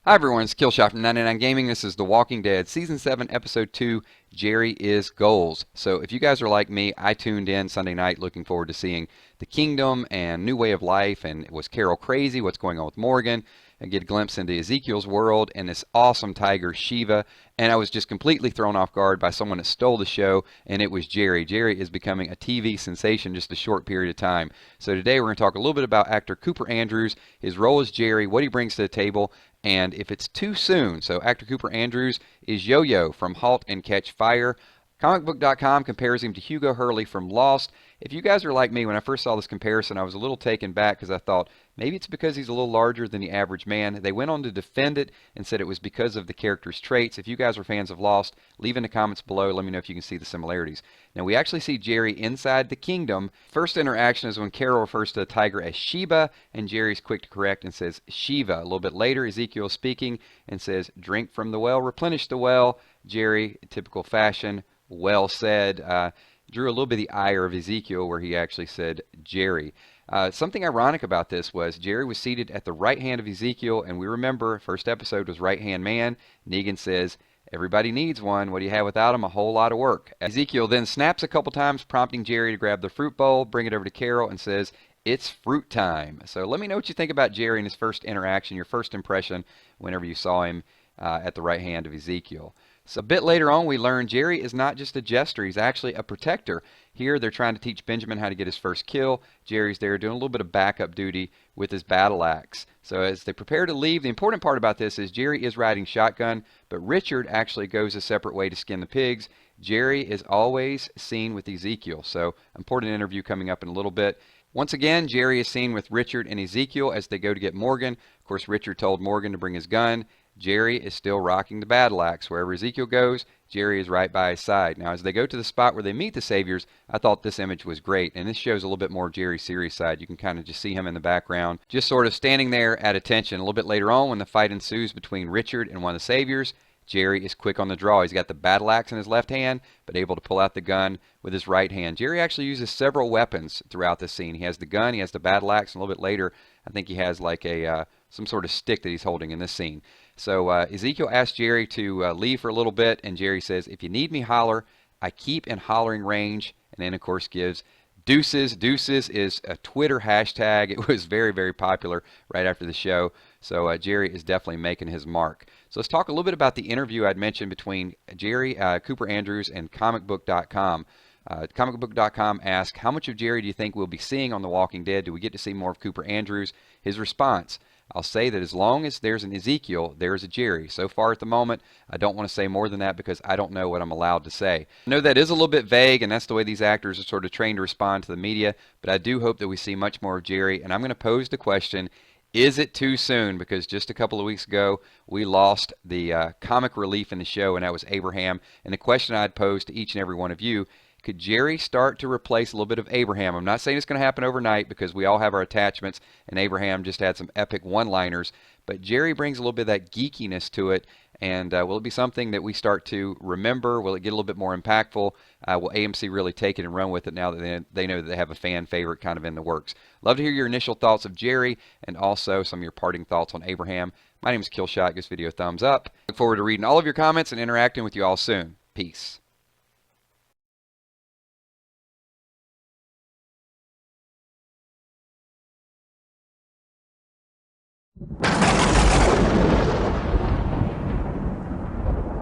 Hi everyone, it's Killshot from 99 Gaming. This is The Walking Dead, Season 7, Episode 2, Jerry is Goals. So if you guys are like me, I tuned in Sunday night looking forward to seeing the Kingdom and New Way of Life, and was Carol crazy? What's going on with Morgan? And get a glimpse into Ezekiel's world and this awesome tiger, Shiva. And I was just completely thrown off guard by someone that stole the show, and it was Jerry. Jerry is becoming a TV sensation just a short period of time. So today we're going to talk a little bit about actor Cooper Andrews, his role as Jerry, what he brings to the table, and if it's too soon. So actor Cooper Andrews is Yo-Yo from Halt and Catch Fire. Comicbook.com compares him to Hugo Hurley from Lost. If you guys are like me, when I first saw this comparison, I was a little taken back because I thought maybe it's because he's a little larger than the average man. They went on to defend it and said it was because of the character's traits. If you guys are fans of Lost, leave in the comments below. Let me know if you can see the similarities. Now, we actually see Jerry inside the kingdom. First interaction is when Carol refers to the tiger as Sheba, and Jerry's quick to correct and says Shiva. A little bit later, Ezekiel is speaking and says, "Drink from the well, replenish the well." Jerry, typical fashion, well said. Drew a little bit of the ire of Ezekiel where he actually said Jerry. Something ironic about this was Jerry was seated at the right hand of Ezekiel, and we remember first episode was right hand man. Negan says, "Everybody needs one. What do you have without him? A whole lot of work." Ezekiel then snaps a couple times, prompting Jerry to grab the fruit bowl, bring it over to Carol, and says, "It's fruit time." So let me know what you think about Jerry in his first interaction, your first impression whenever you saw him at the right hand of Ezekiel. So a bit later on, we learn Jerry is not just a jester, he's actually a protector. Here, they're trying to teach Benjamin how to get his first kill. Jerry's there doing a little bit of backup duty with his battle axe. So as they prepare to leave, the important part about this is Jerry is riding shotgun, but Richard actually goes a separate way to skin the pigs. Jerry is always seen with Ezekiel. So important interview coming up in a little bit. Once again, Jerry is seen with Richard and Ezekiel as they go to get Morgan. Of course, Richard told Morgan to bring his gun. Jerry is still rocking the battle axe. Wherever Ezekiel goes, Jerry is right by his side. Now, as they go to the spot where they meet the Saviors, I thought this image was great, and this shows a little bit more of Jerry's serious side. You can kind of just see him in the background, just sort of standing there at attention. A little bit later on, when the fight ensues between Richard and one of the Saviors, Jerry is quick on the draw. He's got the battle axe in his left hand, but able to pull out the gun with his right hand. Jerry actually uses several weapons throughout the scene. He has the gun, he has the battle axe, and a little bit later, I think he has like a some sort of stick that he's holding in this scene. So Ezekiel asks Jerry to leave for a little bit, and Jerry says, "If you need me, holler. I keep in hollering range." And then, of course, gives deuces. Deuces is a Twitter hashtag. It was very, very popular right after the show. So Jerry is definitely making his mark. So let's talk a little bit about the interview I'd mentioned between Jerry, Cooper Andrews, and comicbook.com. Comicbook.com asked, "How much of Jerry do you think we'll be seeing on The Walking Dead? Do we get to see more of Cooper Andrews?" His response, "I'll say that as long as there's an Ezekiel, there's a Jerry. So far at the moment, I don't want to say more than that because I don't know what I'm allowed to say." I know that is a little bit vague, and that's the way these actors are sort of trained to respond to the media, but I do hope that we see much more of Jerry, and I'm going to pose the question, is it too soon? Because just a couple of weeks ago, we lost the comic relief in the show, and that was Abraham. And the question I'd pose to each and every one of you, could Jerry start to replace a little bit of Abraham? I'm not saying it's going to happen overnight because we all have our attachments, and Abraham just had some epic one-liners. But Jerry brings a little bit of that geekiness to it, and will it be something that we start to remember? Will it get a little bit more impactful? Will AMC really take it and run with it now that they know that they have a fan favorite kind of in the works? Love to hear your initial thoughts of Jerry and also some of your parting thoughts on Abraham. My name is Killshot. Give this video a thumbs up. Look forward to reading all of your comments and interacting with you all soon. Peace.